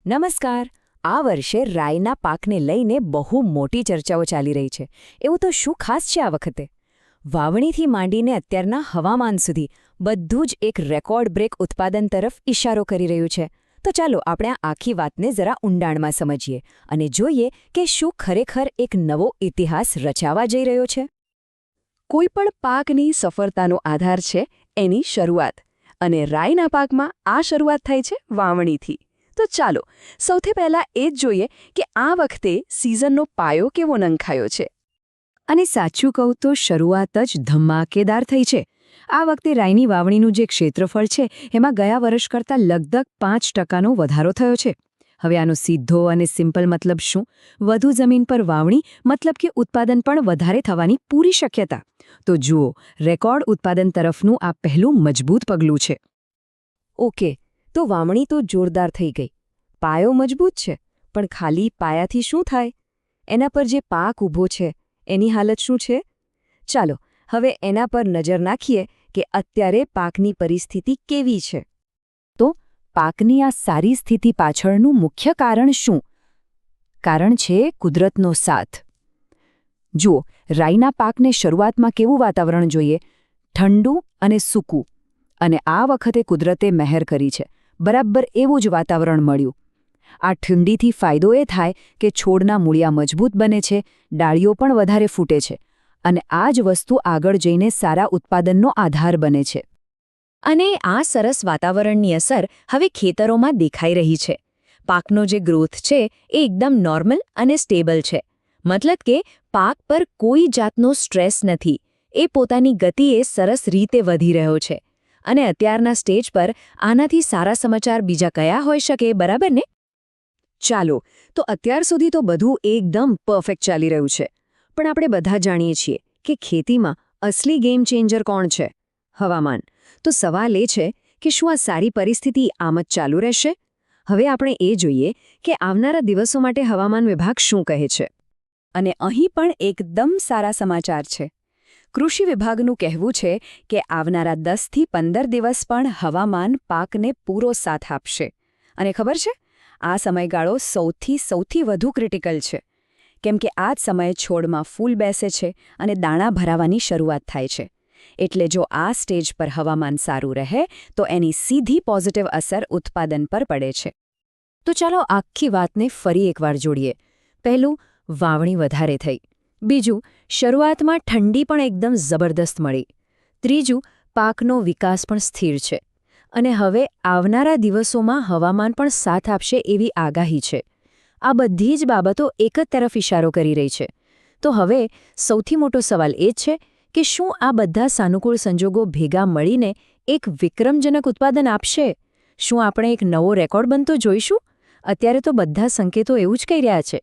નમસ્કાર. આ વર્ષે રાઈના પાકને લઈને બહુ મોટી ચર્ચાઓ ચાલી રહી છે. એવું તો શું ખાસ છે આ વખતે? વાવણીથી માંડીને અત્યારના હવામાન સુધી બધું જ એક રેકોર્ડ બ્રેક ઉત્પાદન તરફ ઇશારો કરી રહ્યું છે. તો ચાલો આપણે આ આખી વાતને જરા ઊંડાણમાં સમજીએ અને જોઈએ કે શું ખરેખર એક નવો ઇતિહાસ રચાવા જઈ રહ્યો છે. કોઈપણ પાકની સફળતાનો આધાર છે એની શરૂઆત, અને રાઈના પાકમાં આ શરૂઆત થાય છે વાવણીથી. તો ચાલો સૌથી પહેલા એ જ જોઈએ કે આ વખતે સિઝનનો પાયો કેવો નંખાયો છે. અને સાચું કહું તો શરૂઆત જ ધમાકેદાર થઈ છે. આ વખતે રાઈની વાવણીનું જે ક્ષેત્રફળ છે એમાં ગયા વર્ષ કરતાં લગભગ 5% વધારો થયો છે. હવે આનો સીધો અને સિમ્પલ મતલબ શું? વધુ જમીન પર વાવણી મતલબ કે ઉત્પાદન પણ વધારે થવાની પૂરી શક્યતા. તો જુઓ, રેકોર્ડ ઉત્પાદન તરફનું આ પહેલું મજબૂત પગલું છે. ઓકે, તો વાવણી તો જોરદાર થઈ ગઈ, પાયો મજબૂત છે, પણ ખાલી પાયાથી શું થાય? એના પર જે પાક ઊભો છે એની હાલત શું છે? ચાલો હવે એના પર નજર નાખીએ કે અત્યારે પાકની પરિસ્થિતિ કેવી છે. તો પાકની આ સારી સ્થિતિ પાછળનું મુખ્ય કારણ શું? કારણ છે કુદરતનો સાથ. જુઓ, રાઈના પાકને શરૂઆતમાં કેવું વાતાવરણ જોઈએ? ઠંડુ અને સૂકું. અને આ વખતે કુદરતે મહેર કરી છે, બરાબર એવું જ વાતાવરણ મળ્યું. આ ઠંડીથી ફાયદો એ થાય કે છોડના મૂળિયા મજબૂત બને છે, ડાળીઓ પણ વધારે ફૂટે છે, અને આ જ વસ્તુ આગળ જઈને સારા ઉત્પાદનનો આધાર બને છે. અને આ સરસ વાતાવરણની અસર હવે ખેતરોમાં દેખાઈ રહી છે. પાકનો જે ગ્રોથ છે એ એકદમ નોર્મલ અને સ્ટેબલ છે. મતલબ કે પાક પર કોઈ જાતનો સ્ટ્રેસ નથી, એ પોતાની ગતિએ સરસ રીતે વધી રહ્યો છે. અને અત્યારના સ્ટેજ પર આનાથી સારા સમાચાર બીજા કયા હોઈ શકે, બરાબર ને? ચાલો, તો અત્યાર સુધી તો બધું એકદમ પરફેક્ટ ચાલી રહ્યું છે. પણ આપણે બધા જાણીએ છીએ કે ખેતીમાં અસલી ગેમ ચેન્જર કોણ છે? હવામાન. તો સવાલ એ છે કે શું આ સારી પરિસ્થિતિ આમ જ ચાલુ રહેશે? હવે આપણે એ જોઈએ કે આવનારા દિવસો માટે હવામાન વિભાગ શું કહે છે. અને અહીં પણ એકદમ સારા સમાચાર છે. કૃષિ વિભાગનું કહેવું છે કે આવનારા 10થી 15 દિવસ પણ હવામાન પાકને પૂરો સાથ આપશે. અને ખબર છે, આ સમયગાળો સૌથી વધુ ક્રિટિકલ છે, કેમ કે આ જ સમયે છોડમાં ફૂલ બેસે છે અને દાણા ભરાવાની શરૂઆત થાય છે. એટલે જો આ સ્ટેજ પર હવામાન સારું રહે તો એની સીધી પોઝિટિવ અસર ઉત્પાદન પર પડે છે. તો ચાલો આખી વાતને ફરી એકવાર જોડીએ. પહેલું, વાવણી વધારે થઈ. બીજું, શરૂઆતમાં ઠંડી પણ એકદમ જબરદસ્ત મળી. ત્રીજું, પાકનો વિકાસ પણ સ્થિર છે. અને હવે આવનારા દિવસોમાં હવામાન પણ સાથ આપશે એવી આગાહી છે. આ બધી જ બાબતો એક જ તરફ ઇશારો કરી રહી છે. તો હવે સૌથી મોટો સવાલ એ જ છે કે શું આ બધા સાનુકૂળ સંજોગો ભેગા મળીને એક વિક્રમજનક ઉત્પાદન આપશે? શું આપણે એક નવો રેકોર્ડ બનતો જોઈશું? અત્યારે તો બધા સંકેતો એવું જ કહી રહ્યા છે.